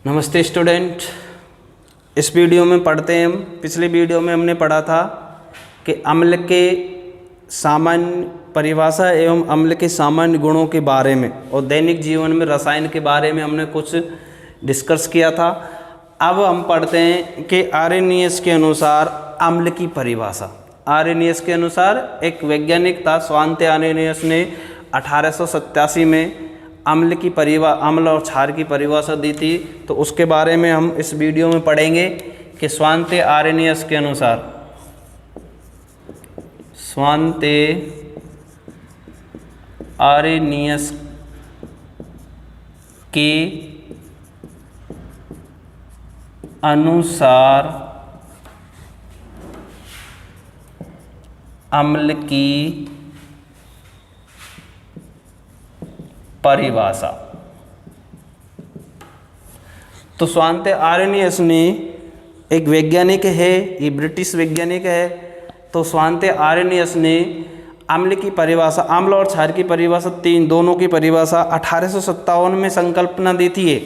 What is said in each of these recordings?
नमस्ते स्टूडेंट। इस वीडियो में पढ़ते हैं हम। पिछले वीडियो में हमने पढ़ा था कि अम्ल के सामान्य परिभाषा एवं अम्ल के सामान्य गुणों के बारे में और दैनिक जीवन में रसायन के बारे में हमने कुछ डिस्कस किया था। अब हम पढ़ते हैं कि आर्हेनियस के अनुसार अम्ल की परिभाषा। आर्हेनियस के अनुसार एक वैज्ञानिक था स्वांते आर्हेनियस ने 1887 में अम्ल और क्षार की परिभाषा दी थी। तो उसके बारे में हम इस वीडियो में पढ़ेंगे कि स्वांते आर्हेनियस के अनुसार अम्ल की परिभाषा। तो स्वांते आर्हेनियस ने एक वैज्ञानिक है, ये ब्रिटिश वैज्ञानिक है। तो स्वांते आर्हेनियस ने अम्ल की परिभाषा, अम्ल और क्षार की परिभाषा दोनों की परिभाषा 1857 में संकल्पना दी थी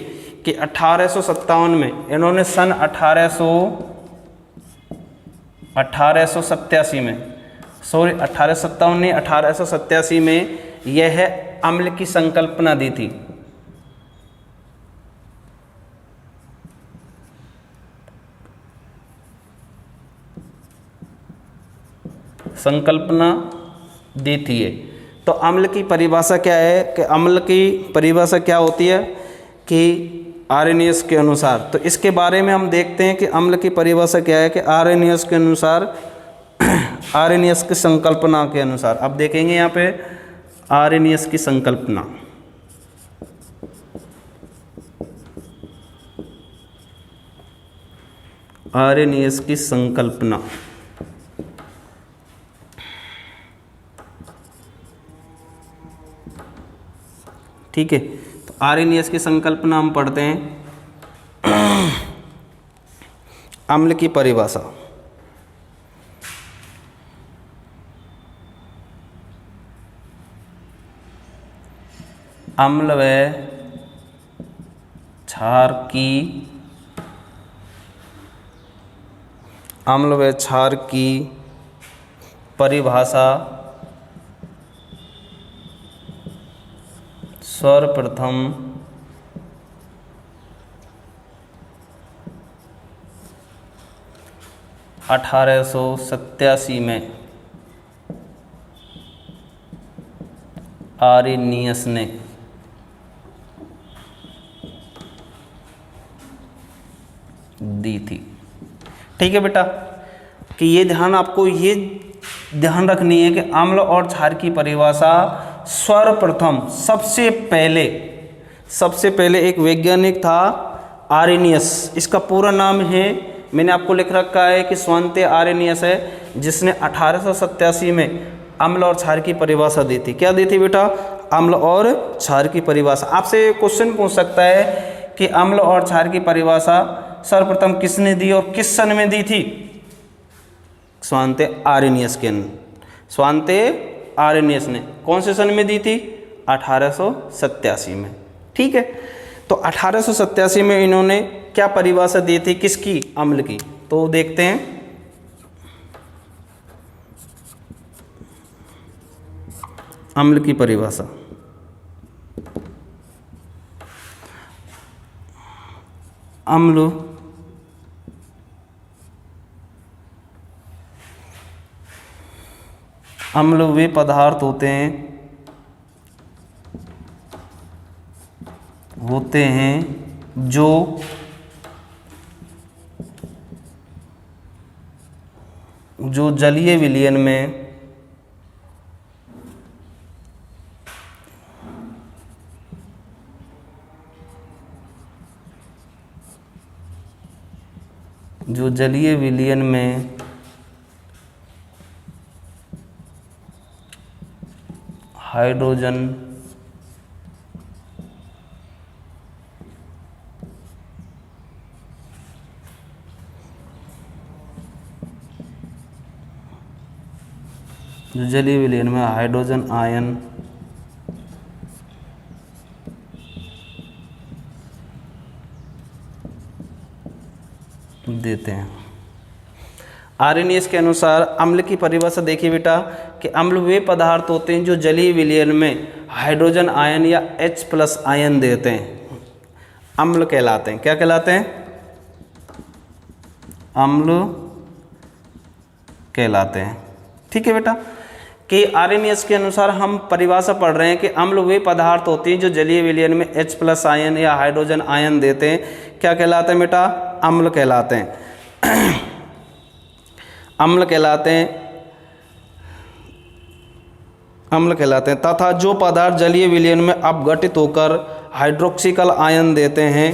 कि 1857 में इन्होंने सन 1887 में यह अम्ल की संकल्पना दी थी। तो अम्ल की परिभाषा क्या है कि अम्ल की परिभाषा क्या होती है कि आर्हेनियस के अनुसार। तो इसके बारे में हम देखते हैं कि अम्ल की परिभाषा क्या है कि आर्हेनियस के अनुसार, आर्हेनियस की संकल्पना के अनुसार। अब देखेंगे यहाँ पे आर्हेनियस की संकल्पना। आर्हेनियस की संकल्पना ठीक है। तो आर्हेनियस की संकल्पना हम पढ़ते हैं। अम्ल की परिभाषा। अम्ल व क्षार की परिभाषा सर्वप्रथम 1887 में आर्हेनियस ने दी थी। ठीक है बेटा, कि ये आपको ये ध्यान रखनी है कि अम्ल और क्षार की परिभाषा सर्वप्रथम सबसे पहले एक वैज्ञानिक था आर्हेनियस। इसका पूरा नाम है, मैंने आपको लिख रखा है कि स्वांते आर्हेनियस है, जिसने 1887 में अम्ल और क्षार की परिभाषा दी थी। क्या दी थी बेटा? अम्ल और क्षार की परिभाषा। आपसे क्वेश्चन पूछ सकता है कि अम्ल और क्षार की परिभाषा सर्वप्रथम किसने दी और किस सन में दी थी? स्वांते आर्हेनियस ने कौन से सन में दी थी? 1887 में। ठीक है। तो 1887 में इन्होंने क्या परिभाषा दी थी? किसकी? अम्ल की। तो देखते हैं। अम्ल की परिभाषा। अम्ल वे पदार्थ होते हैं जो जलीय विलयन में हाइड्रोजन जो जलीय विलयन में हाइड्रोजन आयन देते हैं। आर्हेनियस के अनुसार अम्ल की परिभाषा देखिए बेटा कि अम्ल वे पदार्थ होते हैं जो जलीय विलयन में हाइड्रोजन आयन या H+ आयन देते हैं, अम्ल कहलाते हैं। क्या कहलाते हैं? अम्ल कहलाते हैं। ठीक है बेटा, कि आर्हेनियस के अनुसार हम परिभाषा पढ़ रहे हैं कि अम्ल वे पदार्थ होते हैं जो जलीय विलयन में H+ आयन या हाइड्रोजन आयन देते हैं। क्या कहलाते हैं बेटा? अम्ल कहलाते हैं। अम्ल कहलाते हैं, अम्ल कहलाते हैं। तथा जो पदार्थ जलीय विलयन में अपघटित होकर हाइड्रोक्सिकल आयन देते हैं,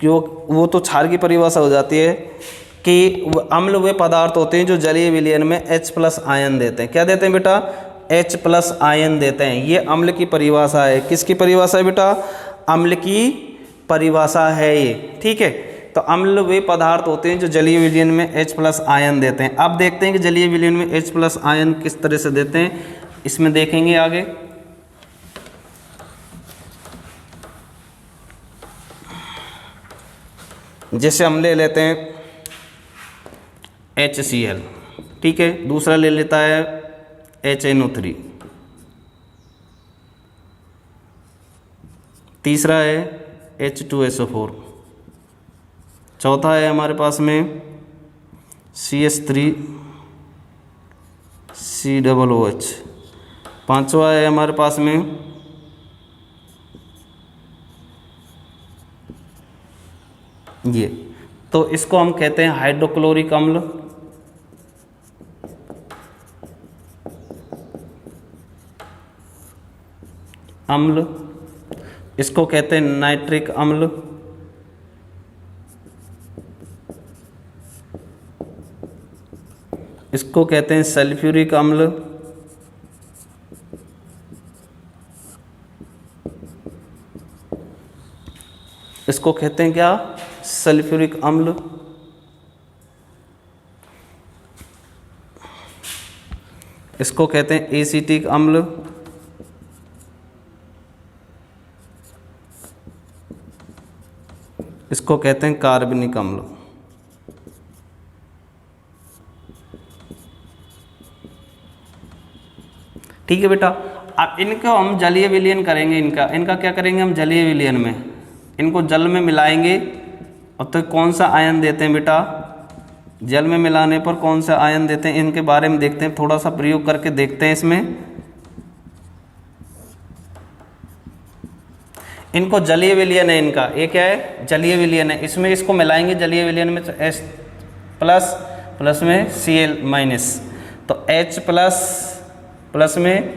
जो वो तो क्षार की परिभाषा हो जाती है कि अम्ल वे पदार्थ होते हैं जो जलीय विलयन में H+ आयन देते हैं। क्या देते हैं बेटा? H+ आयन देते हैं। ये अम्ल की परिभाषा है। किसकी परिभाषा है बेटा? अम्ल की परिभाषा है ये। ठीक है, तो अम्ल वे पदार्थ होते हैं जो जलीय विलयन में H+ आयन देते हैं। अब देखते हैं कि जलीय विलयन में H+ आयन किस तरह से देते हैं, इसमें देखेंगे आगे। जैसे हम ले लेते हैं HCl, ठीक है, दूसरा ले लेता है HNO3, तीसरा है H2SO4, चौथा है हमारे पास में CH3 COOH, पांचवा है हमारे पास में ये, तो इसको हम कहते हैं हाइड्रोक्लोरिक अम्ल। इसको कहते हैं नाइट्रिक अम्ल। इसको कहते हैं सल्फ्यूरिक अम्ल। इसको कहते हैं क्या? सल्फ्यूरिक अम्ल। इसको कहते हैं एसिटिक अम्ल। इसको कहते हैं कार्बनिक अम्ल। ठीक है बेटा, अब इनको हम जलीय विलयन करेंगे। इनका क्या करेंगे हम? जलीय विलयन में इनको जल में मिलाएंगे। और तो कौन सा आयन देते हैं बेटा? जल में मिलाने पर कौन सा आयन देते हैं, इनके बारे में देखते हैं, थोड़ा सा प्रयोग करके देखते हैं। इसमें इनको जलीय विलयन है, इनका ये क्या है? जलीय विलयन है। इसमें इसको मिलाएंगे जलीय विलयन में, H+ प्लस में Cl-, तो H+ में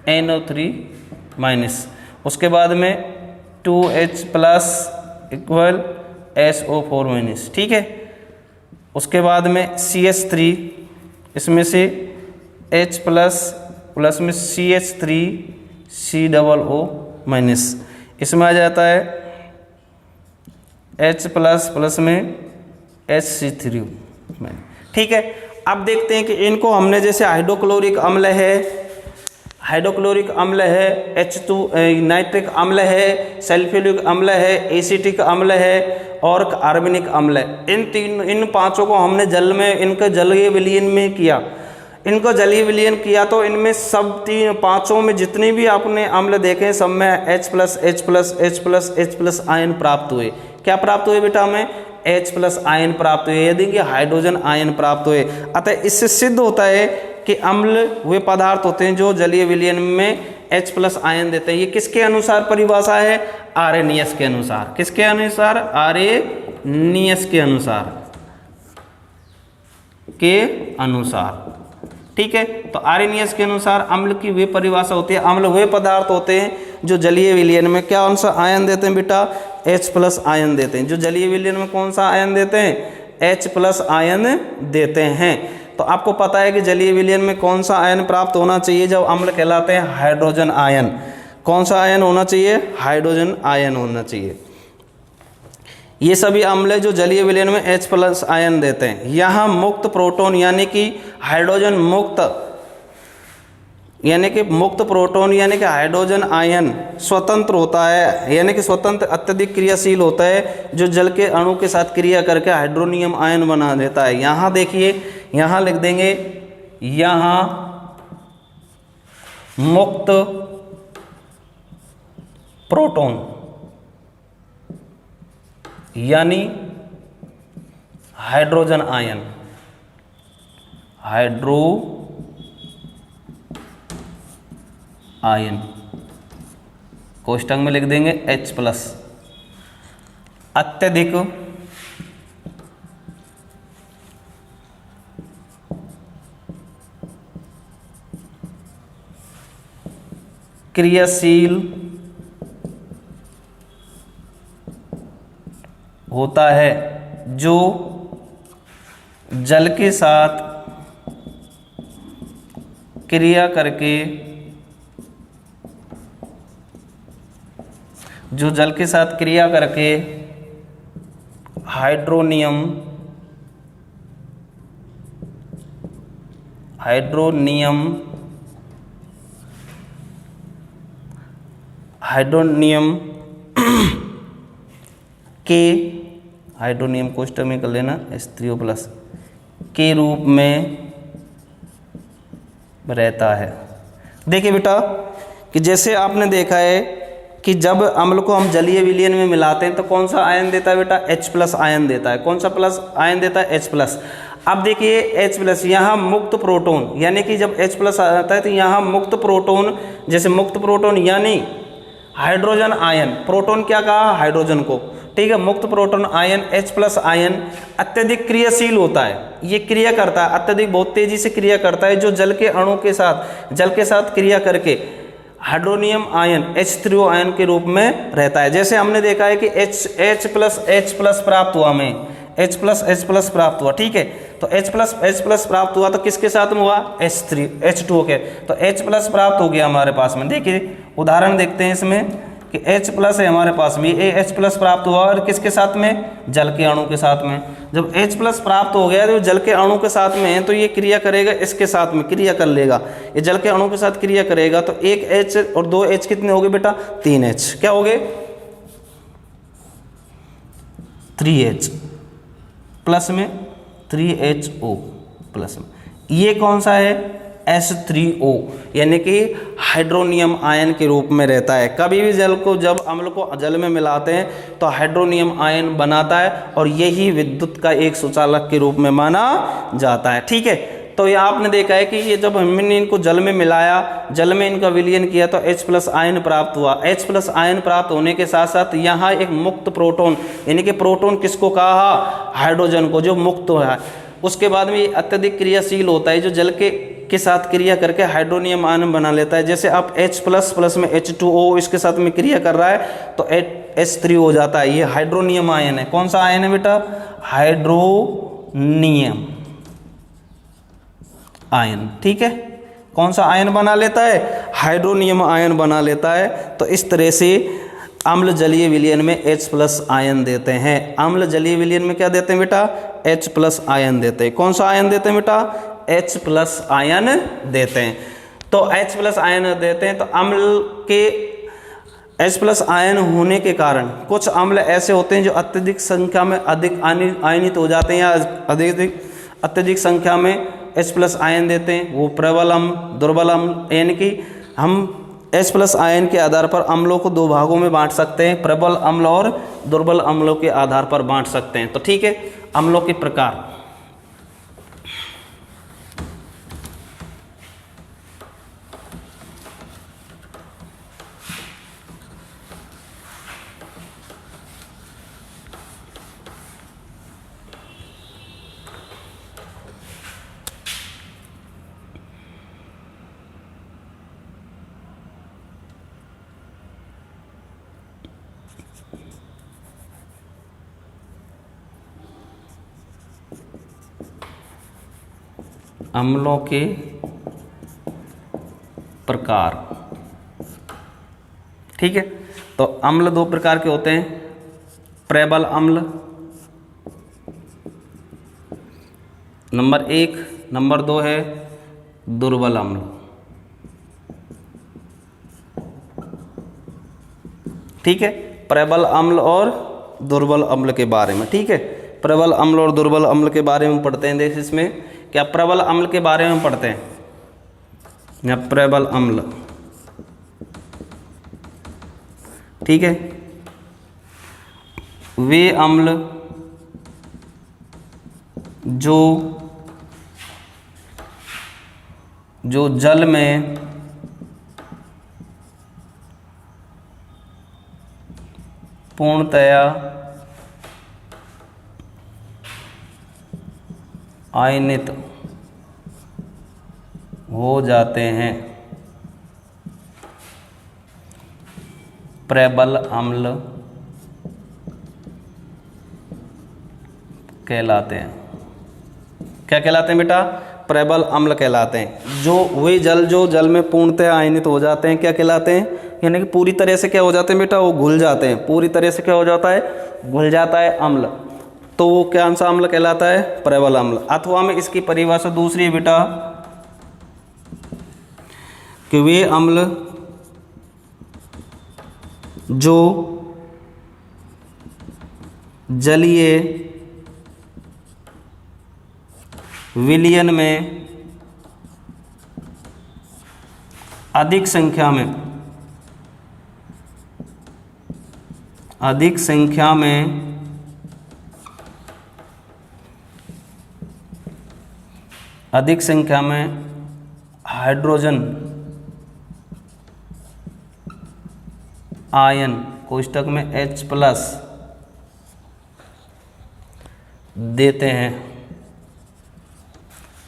NO3-, उसके बाद में 2H+ इक्वल SO4-। ठीक है, उसके बाद में CH3, इसमें से H+ प्लस में CH3 COO-, इसमें आ जाता है H+ प्लस में HC3-। ठीक है, अब देखते हैं कि इनको हमने जैसे हाइड्रोक्लोरिक अम्ल है, H2 नाइट्रिक अम्ल है, सल्फ्यूरिक अम्ल है, एसिटिक अम्ल है और कार्बनिक अम्ल है। इन पांचों को हमने जल में इनके जलीय विलयन में किया। इनको जलीय विलयन किया तो इनमें सब पांचों में जितने भी आपने अम्ल देखे सब में H+ आयन प्राप्त हुए। क्या प्राप्त हुए बेटा? हमें H+ आयन प्राप्त हुए, यदि कि हाइड्रोजन आयन प्राप्त हुए। अतः इससे सिद्ध होता है कि अम्ल वे पदार्थ होते हैं जो जलीय विलयन में H+ आयन देते हैं। ये किसके अनुसार परिभाषा है? आर्हेनियस के अनुसार। किसके अनुसार? आर्हेनियस के अनुसार। ठीक है, तो आर्हेनियस के अनुसार अम्ल की वे परिभाषा होती है, अम्ल वे पदार्थ होते हैं जो जलीय विलयन में क्या कौन सा आयन देते हैं बेटा? H+ आयन देते हैं। जो जलीय विलयन में कौन सा आयन देते हैं? H+ आयन देते हैं। तो आपको पता है कि जलीय विलयन में कौन सा आयन प्राप्त होना चाहिए जब अम्ल कहलाते हैं? Hydrogen ion. कौन सा आयन होना चाहिए? हाइड्रोजन आयन होना चाहिए। ये सभी अम्ल जो जलीय विलयन में H+ आयन देते हैं। यहाँ मुक्त प्रोटॉन यानी कि हाइड्रोजन मुक्त यानी कि मुक्त प्रोटॉन यानी कि हाइड्रोजन आयन स्वतंत्र होता है, यानी कि स्वतंत्र अत्यधिक क्रियाशील होता है, जो जल के अणु के साथ क्रिया करके हाइड्रोनियम आयन बना देता है। यहाँ देखिए, यहाँ लिख देंगे, यहाँ मुक्त प्रोटॉन यानी हाइड्रोजन आयन, हाइड्रो आयन कोष्टक में लिख देंगे H+, अत्यधिक क्रियाशील होता है, जो जल के साथ क्रिया करके, जो जल के साथ क्रिया करके हाइड्रोनियम के हाइड्रोनियम कोष्टक में कर लेना H3O+ के रूप में रहता है। देखिए बेटा कि जैसे आपने देखा है कि जब अम्ल को हम जलीय विलयन में मिलाते हैं तो कौन सा आयन देता है बेटा? H+ आयन देता है। कौन सा प्लस आयन देता है? H+। अब देखिए H+, यहाँ मुक्त प्रोटॉन, यानी कि जब H+ आता है तो यहाँ मुक्त प्रोटॉन, जैसे मुक्त प्रोटॉन यानी हाइड्रोजन आयन, प्रोटॉन क्या कहा? हाइड्रोजन को, ठीक है। मुक्त प्रोटॉन आयन H+ आयन अत्यधिक क्रियाशील होता है, ये क्रिया करता है, अत्यधिक बहुत तेजी से क्रिया करता है, जो जल के अणु के साथ, जल के साथ क्रिया करके हाइड्रोनियम आयन H3O आयन के रूप में रहता है। जैसे हमने देखा है कि H+H+ प्राप्त हुआ, हमें H+H+ प्राप्त हुआ, ठीक है। तो H+H+ प्राप्त हुआ तो किसके साथ में हुआ? H2O के, तो H+ प्राप्त हो गया हमारे पास में। देखिए उदाहरण देखते हैं इसमें कि H+ है हमारे पास में, ये H+ प्राप्त हुआ और किसके साथ में? जल के अणु के साथ में। जब H+ प्राप्त हो गया तो जल के अणु के साथ में है तो ये क्रिया करेगा, इसके साथ में क्रिया कर लेगा, ये जल के अणु के साथ क्रिया करेगा तो एक H और दो H कितने हो गए बेटा? 3H। क्या हो गए? 3H प्लस में 3HO प्लस में। ये कौन सा है? H3O, यानी कि हाइड्रोनियम आयन के रूप में रहता है। कभी भी जल को, जब अम्ल को जल में मिलाते हैं तो हाइड्रोनियम आयन बनाता है और यही विद्युत का एक सुचालक के रूप में माना जाता है, ठीक है। तो ये आपने देखा है कि ये जब हमने इनको जल में मिलाया, जल में इनका विलयन किया तो H+ आयन प्राप्त हुआ। H+ आयन प्राप्त होने के साथ साथ यहाँ एक मुक्त प्रोटॉन, यानी कि प्रोटॉन किसको कहा? हाइड्रोजन को, जो मुक्त है। उसके बाद में ये अत्यधिक क्रियाशील होता है, जो जल के साथ क्रिया करके हाइड्रोनियम आयन बना लेता है। जैसे आप H+ प्लस में H2O इसके साथ में क्रिया कर रहा है तो H3 हो जाता है। ये हाइड्रोनियम आयन है। कौन सा आयन है बेटा? हाइड्रोनियम आयन, ठीक है। कौन सा आयन बना लेता है? हाइड्रोनियम आयन बना लेता है। तो इस तरह से अम्ल जलीय विलयन में H+ आयन देते हैं। अम्ल जलीय विलयन में क्या देते हैं बेटा? H+ आयन देते हैं। कौन सा आयन देते हैं बेटा? H+ आयन देते हैं। तो H+ आयन देते हैं तो अम्ल के H+ आयन होने के कारण कुछ अम्ल ऐसे होते हैं जो अत्यधिक संख्या में अधिक आयनित हो जाते हैं या अत्यधिक संख्या में H+ आयन देते हैं। वो प्रबल अम्ल, दुर्बल अम्ल, यानी कि हम H+ आयन के आधार पर अम्लों को दो भागों में बांट सकते हैं, प्रबल अम्ल और दुर्बल अम्लों के आधार पर बांट सकते हैं। तो ठीक है, अम्लों के प्रकार। अम्लों के प्रकार, ठीक है। तो अम्ल दो प्रकार के होते हैं, प्रबल अम्ल नंबर 1, नंबर 2 है दुर्बल अम्ल। ठीक है, प्रबल अम्ल और दुर्बल अम्ल के बारे में। ठीक है, प्रबल अम्ल और दुर्बल अम्ल के बारे में पढ़ते हैं। देख इसमें क्या प्रबल अम्ल के बारे में पढ़ते हैं या प्रबल अम्ल। ठीक है, वे अम्ल जो जल में पूर्णतया आयनित हो जाते हैं, प्रबल अम्ल कहलाते हैं। क्या कहलाते हैं बेटा? प्रबल अम्ल कहलाते हैं। जो वे जल जो जल में पूर्णतः आयनित हो जाते हैं क्या कहलाते हैं? यानी कि पूरी तरह से क्या हो जाते हैं बेटा? वो घुल जाते हैं। पूरी तरह से क्या हो जाता है? घुल जाता है अम्ल। तो वो कौन सा अम्ल कहलाता है? प्रबल अम्ल। अथवा में इसकी परिभाषा दूसरी है बेटा कि वे अम्ल जो जलीय विलयन में अधिक संख्या में हाइड्रोजन आयन कोष्ठक में H+ देते हैं,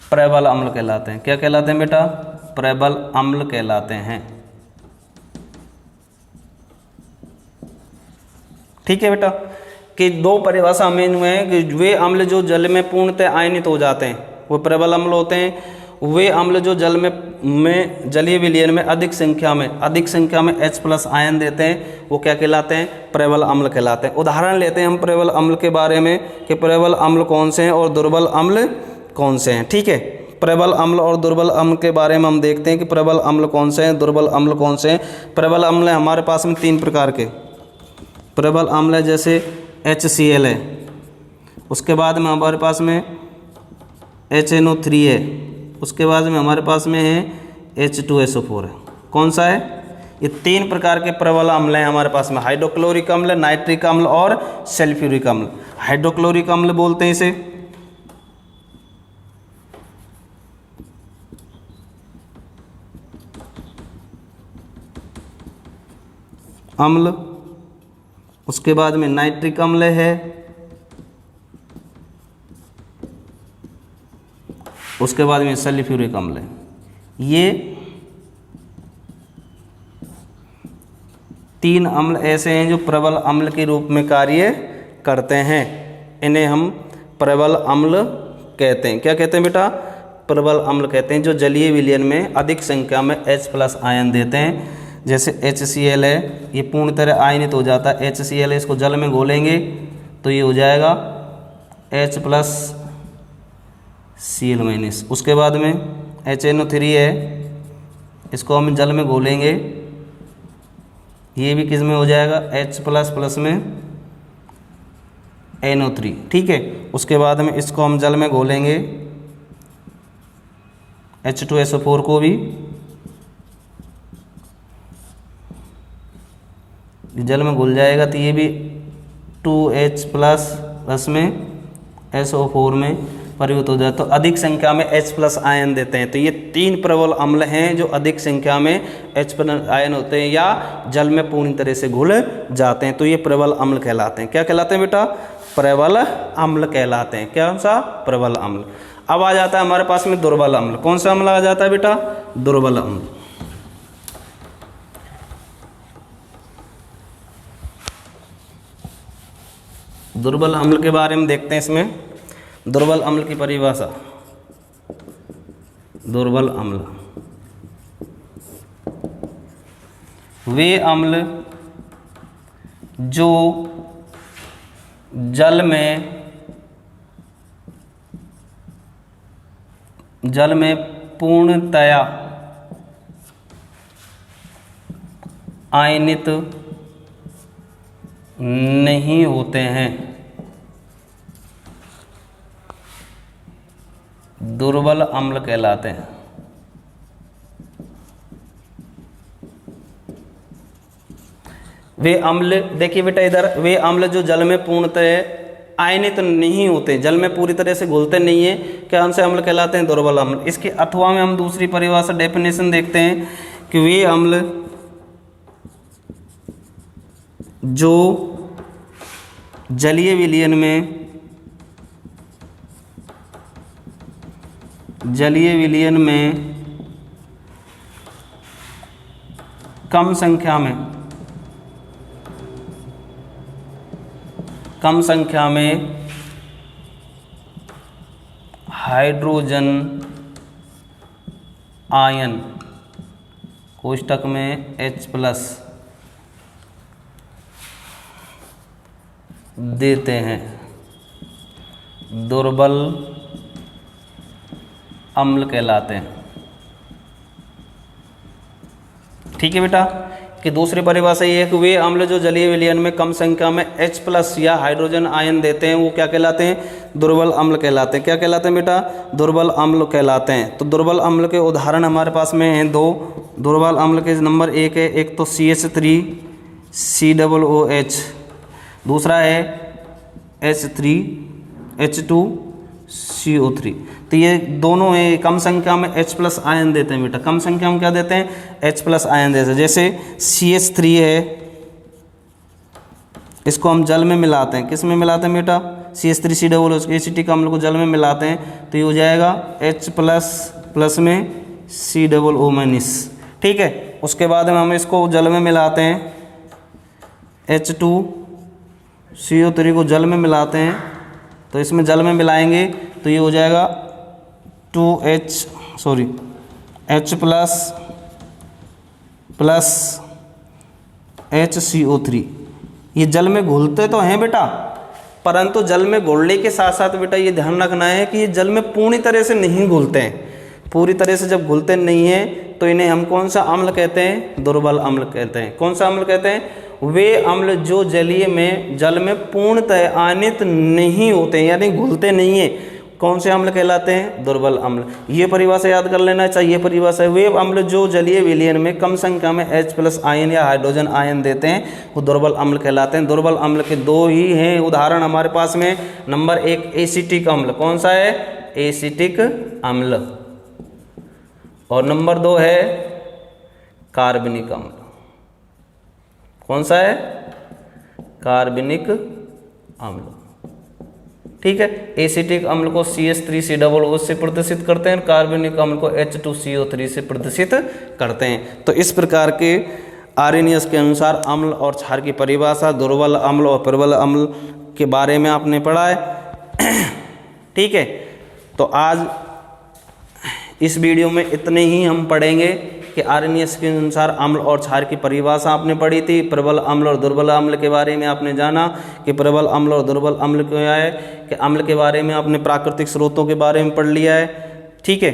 प्रबल अम्ल कहलाते हैं। क्या कहलाते हैं बेटा? प्रबल अम्ल कहलाते हैं। ठीक है बेटा, कि दो परिभाषा हमें हुए हैं कि वे अम्ल जो जल में पूर्णतः आयनित हो जाते हैं वो प्रबल अम्ल होते हैं। वे अम्ल जो जल में जलीय विलयन में अधिक संख्या में H+ आयन देते हैं वो क्या कहलाते हैं? प्रबल अम्ल कहलाते हैं। उदाहरण लेते हैं हम प्रबल अम्ल के बारे में कि प्रबल अम्ल कौन से हैं और दुर्बल अम्ल कौन से हैं। ठीक है, प्रबल अम्ल और दुर्बल अम्ल के बारे में हम देखते हैं कि प्रबल अम्ल कौन से हैं, दुर्बल अम्ल कौन से हैं। प्रबल अम्ल है हमारे पास में 3 प्रकार के प्रबल अम्ल है, जैसे HCl है, उसके बाद में हमारे पास में HNO3 है, उसके बाद में हमारे पास में है H2SO4 है। कौन सा है? ये 3 प्रकार के प्रबल अम्ल हैं हमारे पास में, हाइड्रोक्लोरिक अम्ल, नाइट्रिक अम्ल और सल्फ्यूरिक अम्ल। हाइड्रोक्लोरिक अम्ल बोलते हैं इसे, अम्ल, उसके बाद में नाइट्रिक अम्ल है, उसके बाद में सल्फ्यूरिक अम्ल है। ये 3 अम्ल ऐसे हैं जो प्रबल अम्ल के रूप में कार्य करते हैं। इन्हें हम प्रबल अम्ल कहते हैं। क्या कहते हैं बेटा? प्रबल अम्ल कहते हैं जो जलीय विलयन में अधिक संख्या में H+ आयन देते हैं। जैसे HCl है, ये पूर्ण तरह आयनित हो जाता है। HCl है, इसको जल में घोलेंगे तो ये हो जाएगा H+ Cl-। उसके बाद में HNO3 है, इसको हम जल में घोलेंगे, ये भी किस में हो जाएगा? H++ में NO3। ठीक है, उसके बाद में इसको हम जल में घोलेंगे, H2SO4 को भी जल में घुल जाएगा तो ये भी 2H+ में SO4 में परिवर्तित हो जाए तो अधिक संख्या में H+ आयन देते हैं। तो ये 3 प्रबल अम्ल हैं जो अधिक संख्या में H+ आयन होते हैं या जल में पूर्ण तरह से घुल जाते हैं, तो ये प्रबल अम्ल कहलाते हैं। क्या कहलाते हैं बेटा? प्रबल अम्ल कहलाते हैं। क्या सा? प्रबल अम्ल। अब आ जाता है हमारे पास में दुर्बल अम्ल। कौन सा अम्ल आ जाता है बेटा? दुर्बल अम्ल। दुर्बल अम्ल के बारे में देखते हैं। इसमें दुर्बल अम्ल की परिभाषा, दुर्बल अम्ल वे अम्ल जो जल में पूर्णतया आयनित नहीं होते हैं, दुर्बल अम्ल कहलाते हैं। वे अम्ल, देखिए बेटा इधर, वे अम्ल जो जल में पूर्णतः आयनित नहीं होते, जल में पूरी तरह से घुलते नहीं है, क्या उनसे अम्ल कहलाते हैं? दुर्बल अम्ल। इसके अथवा में हम दूसरी परिभाषा डेफिनेशन देखते हैं कि वे अम्ल जो जलीय विलयन में कम संख्या में हाइड्रोजन आयन कोष्टक में H+ देते हैं, दुर्बल अम्ल कहलाते हैं। ठीक है बेटा, कि दूसरी परिभाषा ये है कि वे अम्ल जो जलीय विलयन में कम संख्या में H+ या हाइड्रोजन आयन देते हैं, वो क्या कहलाते हैं? दुर्बल अम्ल कहलाते हैं। क्या कहलाते हैं बेटा? दुर्बल अम्ल कहलाते हैं। तो दुर्बल अम्ल के उदाहरण हमारे पास में हैं दो। दुर्बल अम्ल के नंबर एक तो CH3COOH, दूसरा है H3H2CO3। तो ये दोनों है कम संख्या में H+ आयन देते हैं बेटा, कम संख्या में क्या देते हैं? H+ आयन देते हैं। जैसे CH3 है, इसको हम जल में मिलाते हैं, किस में मिलाते हैं बेटा? CH3COOH एसिटिक अम्ल को जल में मिलाते हैं तो ये हो जाएगा H+ में COO-। ठीक है, उसके बाद में हम इसको जल में मिलाते हैं, H2CO3 को जल में मिलाते हैं, तो इसमें जल में मिलाएंगे तो ये हो जाएगा H+ प्लस HCO3। ये जल में घुलते तो हैं बेटा, परंतु जल में घुलने के साथ साथ बेटा ये ध्यान रखना है कि ये जल में पूरी तरह से नहीं घुलते हैं। पूरी तरह से जब घुलते नहीं हैं तो इन्हें हम कौन सा अम्ल कहते हैं? दुर्बल अम्ल कहते हैं। कौन सा अम्ल कहते हैं? वे अम्ल जो जल में पूर्णतः आयनित नहीं होते हैं, यानी घुलते नहीं है, कौन से अम्ल कहलाते हैं? दुर्बल अम्ल। ये परिभाषा याद कर लेना चाहिए। परिभाषा, वे अम्ल जो जलीय विलयन में कम संख्या में H+ आयन या हाइड्रोजन आयन देते हैं, वो दुर्बल अम्ल कहलाते हैं। दुर्बल अम्ल के दो ही हैं उदाहरण हमारे पास में। नंबर 1 एसिटिक अम्ल, कौन सा है? एसिटिक अम्ल। और नंबर 2 है कार्बनिक अम्ल। कौन सा है? कार्बनिक अम्ल। ठीक है, एसिटिक अम्ल को CH3COOH से प्रदर्शित करते हैं, कार्बनिक अम्ल को H2CO3 से प्रदर्शित करते हैं। तो इस प्रकार के आर्यनियस के अनुसार अम्ल और क्षार की परिभाषा, दुर्बल अम्ल और प्रबल अम्ल के बारे में आपने पढ़ा है। ठीक है, तो आज इस वीडियो में इतने ही हम पढ़ेंगे कि आर्यनियस के अनुसार अम्ल और क्षार की परिभाषा आपने पढ़ी थी। प्रबल अम्ल और दुर्बल अम्ल के बारे में आपने जाना कि प्रबल अम्ल और दुर्बल अम्ल क्या है, कि अम्ल के बारे में आपने प्राकृतिक स्रोतों के बारे में पढ़ लिया है। ठीक है।